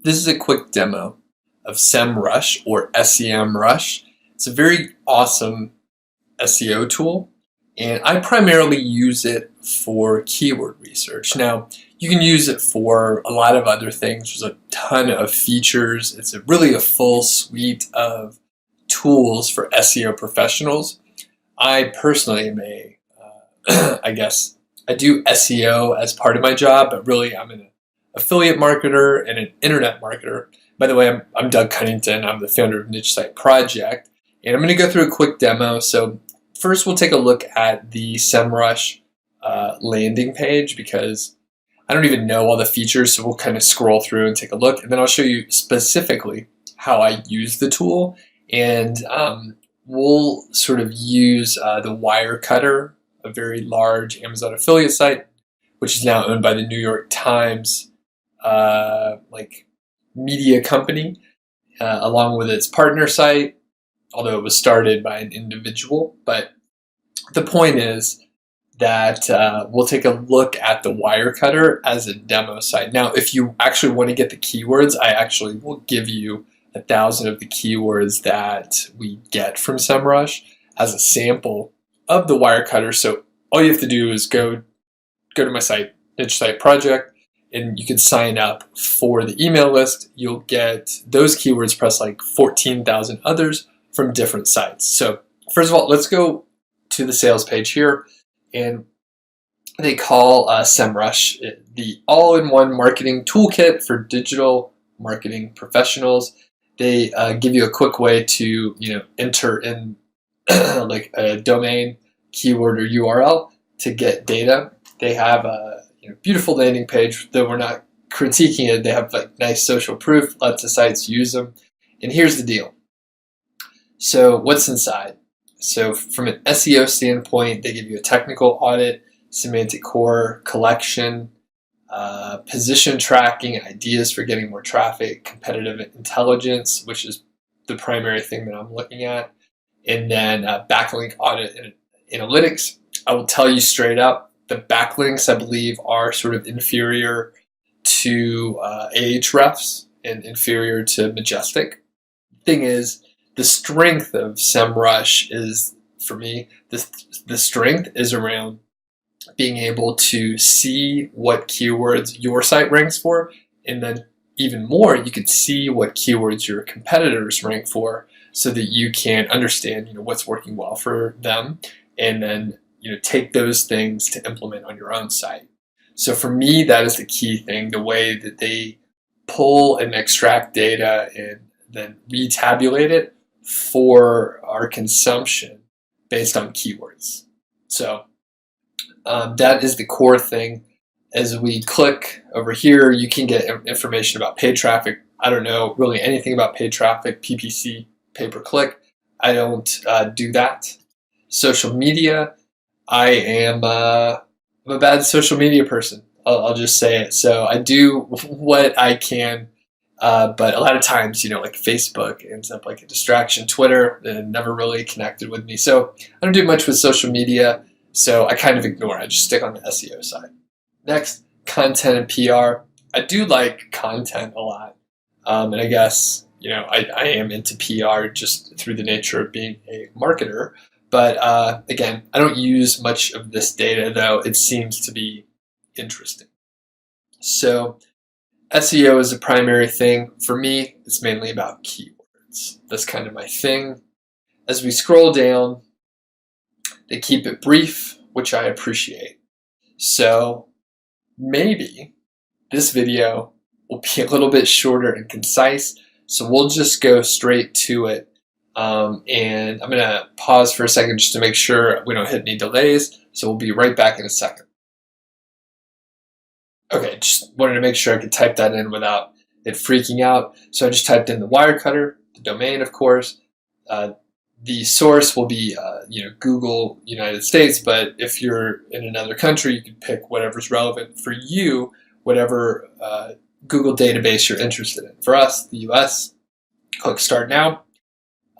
This is a quick demo of SEMrush or SEMrush. It's a very awesome SEO tool, and I primarily use it for keyword research. Now, you can use it for a lot of other things. There's a ton of features. It's really a full suite of tools for SEO professionals. I personally am I guess, I do SEO as part of my job, but really I'm an affiliate marketer and an internet marketer. By the way, I'm Doug Cunnington. I'm the founder of Niche Site Project, and I'm going to go through a quick demo. So first, we'll take a look at the SEMrush landing page because I don't even know all the features, so we'll kind of scroll through and take a look, and then I'll show you specifically how I use the tool, and we'll sort of use the Wirecutter, a very large Amazon affiliate site, which is now owned by the New York Times media company, along with its partner site, although it was started by an individual. But the point is that we'll take a look at the Wirecutter as a demo site. Now, if you actually want to get the keywords, I actually will give you 1,000 of the keywords that we get from SEMrush as a sample of the Wirecutter. So all you have to do is go to my site, Niche Site Project, and you can sign up for the email list. You'll get those keywords plus like 14,000 others from different sites. So first of all, let's go to the sales page here, and they call SEMrush the all-in-one marketing toolkit for digital marketing professionals. They give you a quick way to enter in like a domain, keyword, or URL to get data. They have a beautiful landing page, though we're not critiquing it. They have like nice social proof, lots of sites use them. And here's the deal. So what's inside? So from an SEO standpoint, they give you a technical audit, semantic core collection, position tracking, ideas for getting more traffic, competitive intelligence, which is the primary thing that I'm looking at, and then backlink audit and analytics. I will tell you straight up, the backlinks, I believe, are sort of inferior to Ahrefs and inferior to Majestic. Thing is, the strength of SEMrush is, for me, the strength is around being able to see what keywords your site ranks for, and then even more, you can see what keywords your competitors rank for, so that you can understand what's working well for them, and then take those things to implement on your own site. So for me, that is the key thing, the way that they pull and extract data and then retabulate it for our consumption based on keywords. So that is the core thing. As we click over here, you can get information about paid traffic. I don't know really anything about paid traffic, PPC, pay-per-click. I don't do that. Social media, I am I'm a bad social media person. I'll just say it. So I do what I can, but a lot of times, like Facebook ends up like a distraction. Twitter never really connected with me. So I don't do much with social media. So I kind of ignore it. I just stick on the SEO side. Next, content and PR. I do like content a lot. And I guess, I am into PR just through the nature of being a marketer. But again, I don't use much of this data, though it seems to be interesting. So SEO is a primary thing. For me, it's mainly about keywords. That's kind of my thing. As we scroll down, they keep it brief, which I appreciate. So maybe this video will be a little bit shorter and concise, so we'll just go straight to it. And I'm going to pause for a second just to make sure we don't hit any delays, so we'll be right back in a second. Okay, just wanted to make sure I could type that in without it freaking out. So I just typed in the Wirecutter, the domain, of course. The source will be Google United States, but if you're in another country, you can pick whatever's relevant for you, whatever Google database you're interested in. For us, the US, click Start Now.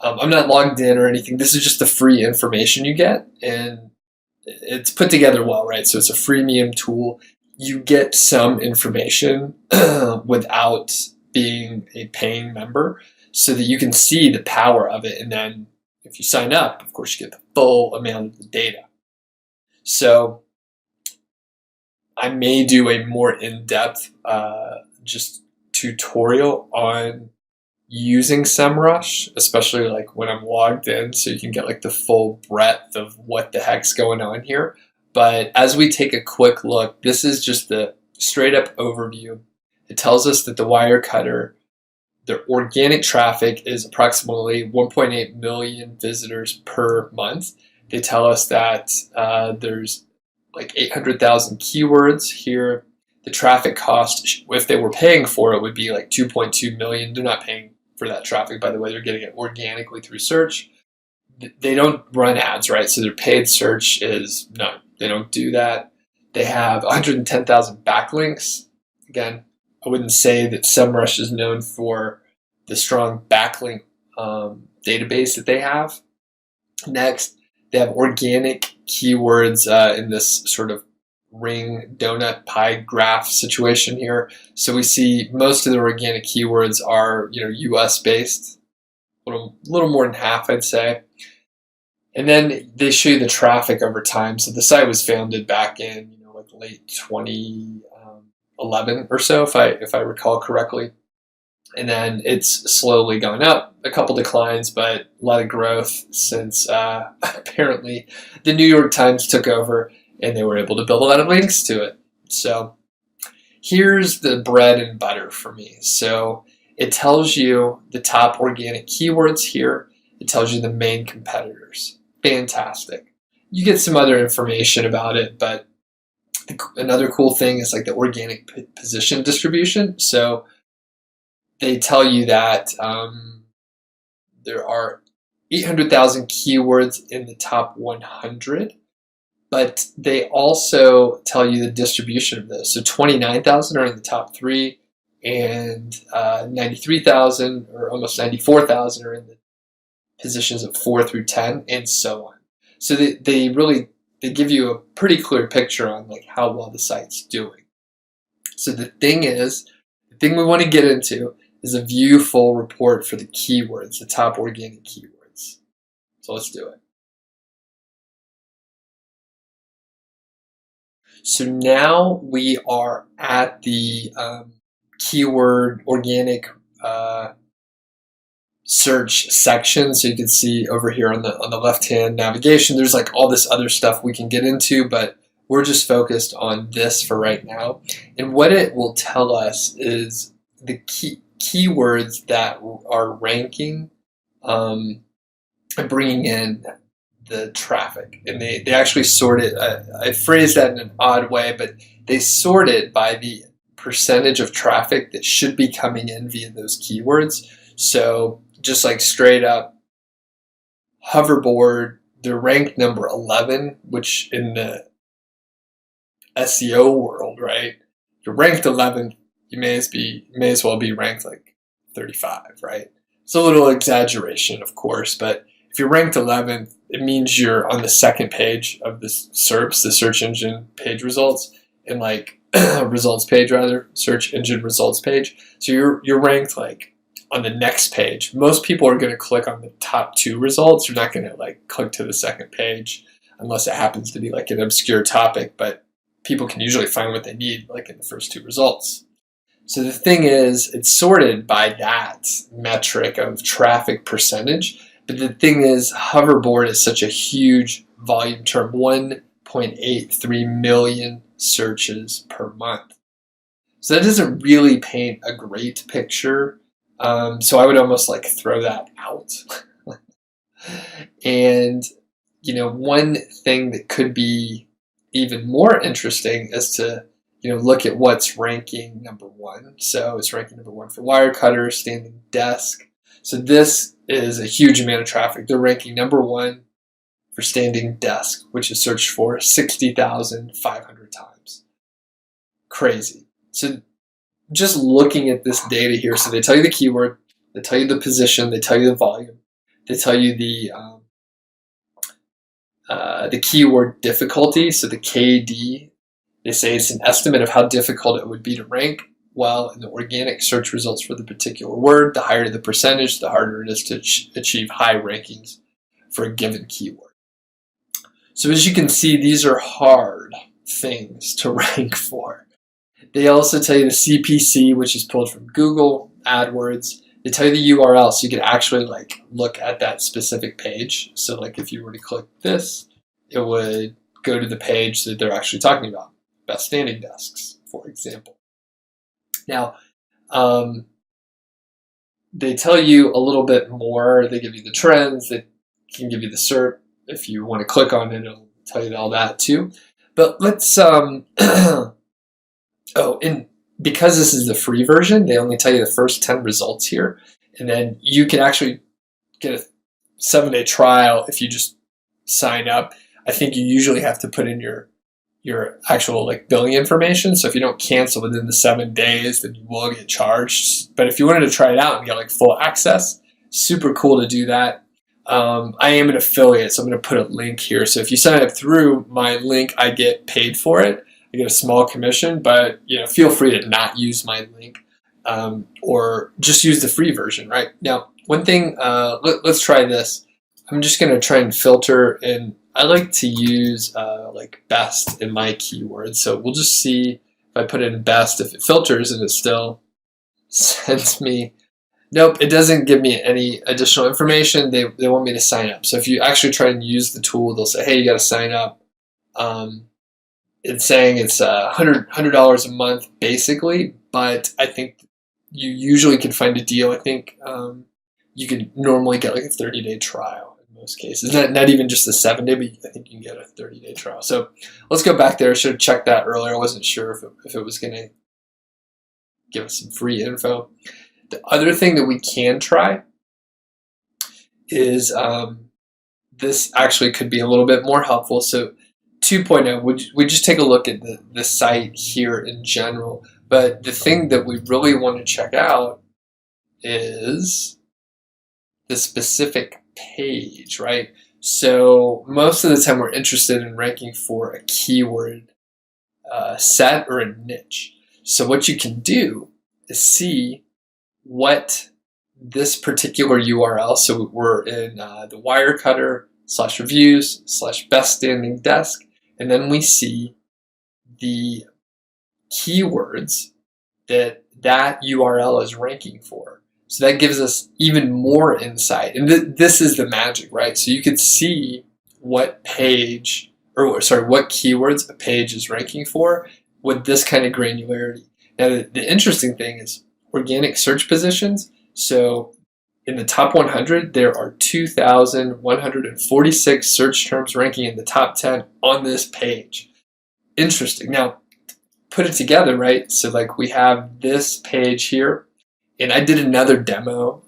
I'm not logged in or anything. This is just the free information you get, and it's put together well, right? So it's a freemium tool. You get some information without being a paying member so that you can see the power of it. And then if you sign up, of course, you get the full amount of the data. So I may do a more in-depth just tutorial on using SEMrush, especially like when I'm logged in, so you can get like the full breadth of what the heck's going on here. But as we take a quick look, this is just the straight up overview. It tells us that the Wirecutter, their organic traffic is approximately 1.8 million visitors per month. They tell us that there's like 800,000 keywords here. The traffic cost, if they were paying for it, would be like 2.2 million. They're not paying for that traffic, by the way. They're getting it organically through search. They don't run ads, right? So their paid search is none. They don't do that. They have 110,000 backlinks. Again, I wouldn't say that SEMrush is known for the strong backlink database that they have. Next, they have organic keywords in this sort of ring donut pie graph situation here. So we see most of the organic keywords are, US based, a little more than half, I'd say. And then they show you the traffic over time. So the site was founded back in, like late 2011 or so, if I recall correctly. And then it's slowly gone up, a couple declines, but a lot of growth since apparently the New York Times took over and they were able to build a lot of links to it. So here's the bread and butter for me. So it tells you the top organic keywords here. It tells you the main competitors. Fantastic. You get some other information about it, but another cool thing is like the organic position distribution. So they tell you that there are 800,000 keywords in the top 100, but they also tell you the distribution of those. So 29,000 are in the top 3, and 93,000 or almost 94,000 are in the positions of 4 through 10, and so on. So they give you a pretty clear picture on like how well the site's doing. So the thing we want to get into is a view full report for the keywords, the top organic keywords. So let's do it. So now we are at the keyword organic search section. So you can see over here on the left-hand navigation, there's like all this other stuff we can get into, but we're just focused on this for right now. And what it will tell us is the keywords that are ranking and bringing in the traffic. And they actually sort it, I phrased that in an odd way, but they sort it by the percentage of traffic that should be coming in via those keywords. So just like straight up hoverboard, they're ranked number 11, which in the SEO world, right? If you're ranked 11th, you may as well be ranked like 35, right? It's a little exaggeration, of course, but if you're ranked 11th, it means you're on the second page of the SERPs, the search engine page results, and like results page rather, search engine results page. So you're ranked like on the next page. Most people are going to click on the top 2 results. You're not going to like click to the second page unless it happens to be like an obscure topic, but people can usually find what they need like in the first 2 results. So the thing is, it's sorted by that metric of traffic percentage. But the thing is, hoverboard is such a huge volume term, 1.83 million searches per month. So that doesn't really paint a great picture. So I would almost like throw that out. And, one thing that could be even more interesting is to, look at what's ranking number 1. So it's ranking number 1 for Wirecutter, standing desk. So this is a huge amount of traffic. They're ranking number 1 for standing desk, which is searched for 60,500 times. Crazy. So just looking at this data here, so they tell you the keyword, they tell you the position, they tell you the volume, they tell you the keyword difficulty, so the KD. They say it's an estimate of how difficult it would be to rank. well in the organic search results for the particular word. The higher the percentage, the harder it is to achieve high rankings for a given keyword. So as you can see, these are hard things to rank for. They also tell you the CPC, which is pulled from Google AdWords. They tell you the URL, so you can actually like look at that specific page. So like if you were to click this, it would go to the page that they're actually talking about, best standing desks, for example. Now, they tell you a little bit more. They give you the trends. They can give you the SERP. If you want to click on it, it'll tell you all that too. But let's, and because this is the free version, they only tell you the first 10 results here. And then you can actually get a 7-day trial if you just sign up. I think you usually have to put in your actual like billing information. So if you don't cancel within the 7 days, then you will get charged. But if you wanted to try it out and get like full access, super cool to do that. I am an affiliate, so I'm going to put a link here. So if you sign up through my link, I get paid for it. I get a small commission, but feel free to not use my link or just use the free version. Right now, one thing, let's try this. I'm just going to try and filter, and I like to use like best in my keywords. So we'll just see if I put in best, if it filters and it still sends me. Nope, it doesn't give me any additional information. They want me to sign up. So if you actually try and use the tool, they'll say, hey, you got to sign up. It's saying it's $100 a month basically, but I think you usually can find a deal. I think you can normally get like a 30-day trial in most cases. Not even just a 7-day, but I think you can get a 30-day trial. So let's go back there. I should have checked that earlier. I wasn't sure if it was going to give us some free info. The other thing that we can try is this actually could be a little bit more helpful. So 2.0, we just take a look at the site here in general. But the thing that we really want to check out is the specific page, right? So most of the time we're interested in ranking for a keyword set or a niche. So what you can do is see what this particular URL, so we're in the Wirecutter /reviews /best standing desk, and then we see the keywords that URL is ranking for. So that gives us even more insight. And this is the magic, right? So you can see what page, what keywords a page is ranking for with this kind of granularity. Now, the interesting thing is organic search positions. So in the top 100, there are 2,146 search terms ranking in the top 10 on this page. Interesting. Now, put it together, right? So like we have this page here, and I did another demo.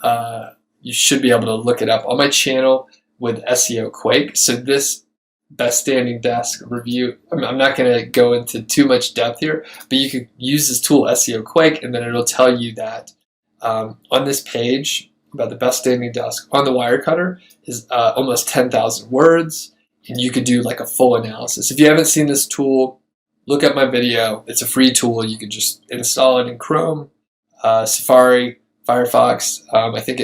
You should be able to look it up on my channel with SEO Quake. So this best standing desk review, I'm not going to go into too much depth here, but you could use this tool, SEO Quake, and then it'll tell you that on this page about the best standing desk on the Wirecutter is almost 10,000 words, and you could do like a full analysis. If you haven't seen this tool, look up my video. It's a free tool. You can just install it in Chrome, Safari, Firefox. I think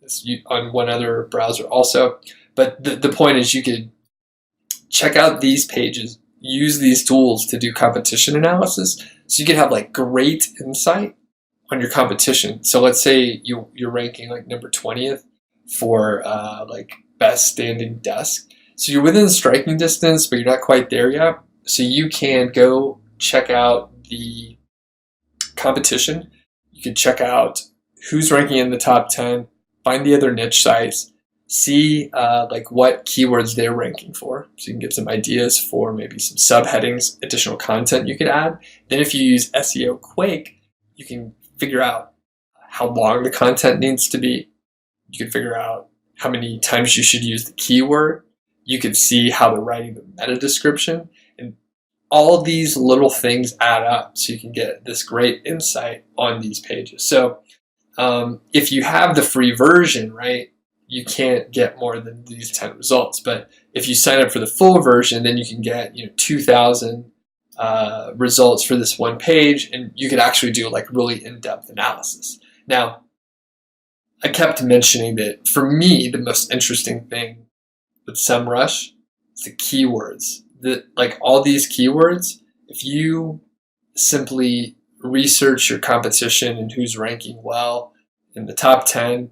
it's on one other browser also. But the point is you could check out these pages, use these tools to do competition analysis, so you can have like great insight on your competition. So let's say you're ranking like number 20th for like best standing desk. So you're within striking distance, but you're not quite there yet. So you can go check out the competition. You can check out who's ranking in the top 10, find the other niche sites, see like what keywords they're ranking for. So you can get some ideas for maybe some subheadings, additional content you could add. Then if you use SEO Quake, you can figure out how long the content needs to be. You can figure out how many times you should use the keyword. You can see how they're writing the meta description. And all these little things add up so you can get this great insight on these pages. So if you have the free version, right, you can't get more than these 10 results. But if you sign up for the full version, then you can get 2,000 results for this one page, and you could actually do like really in-depth analysis. Now, I kept mentioning that for me, the most interesting thing with SEMrush is the keywords. Like all these keywords, if you simply research your competition and who's ranking well in the top 10,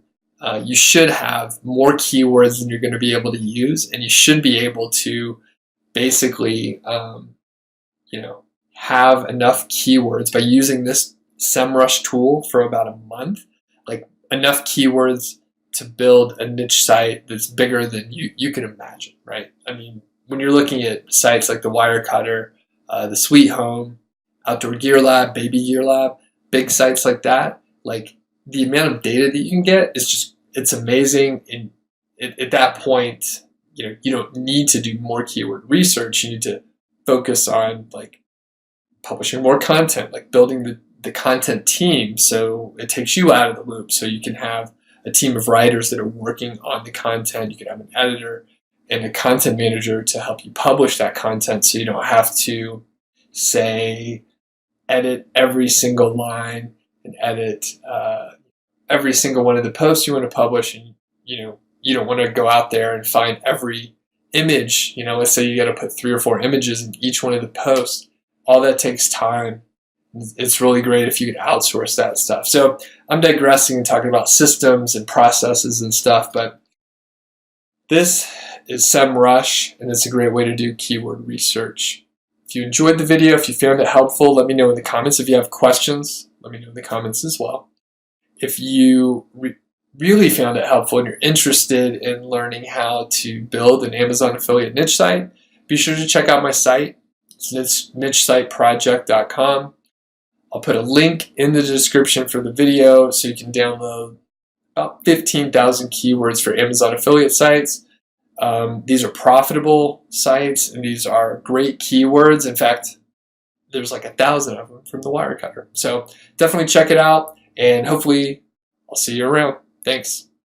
you should have more keywords than you're going to be able to use, and you should be able to basically, have enough keywords by using this SEMrush tool for about a month, like enough keywords to build a niche site that's bigger than you can imagine, right? I mean, when you're looking at sites like the Wirecutter, the Sweet Home, Outdoor Gear Lab, Baby Gear Lab, big sites like that, like the amount of data that you can get is just, it's amazing. And at that point, you don't need to do more keyword research. You need to focus on like publishing more content, like building the content team so it takes you out of the loop, so you can have a team of writers that are working on the content. You can have an editor and a content manager to help you publish that content, so you don't have to, say, edit every single line and edit every single one of the posts you want to publish. And you don't want to go out there and find every image. Let's say you got to put 3 or 4 images in each one of the posts. All that takes time. It's really great if you could outsource that stuff. So I'm digressing and talking about systems and processes and stuff, but this is SEMrush, and it's a great way to do keyword research. If you enjoyed the video, if you found it helpful, let me know in the comments. If you have questions, let me know in the comments as well. If you really found it helpful and you're interested in learning how to build an Amazon affiliate niche site, be sure to check out my site. It's nichesiteproject.com. I'll put a link in the description for the video so you can download about 15,000 keywords for Amazon affiliate sites. These are profitable sites, and these are great keywords. In fact, there's like 1,000 of them from the Wirecutter. So definitely check it out, and hopefully I'll see you around. Thanks.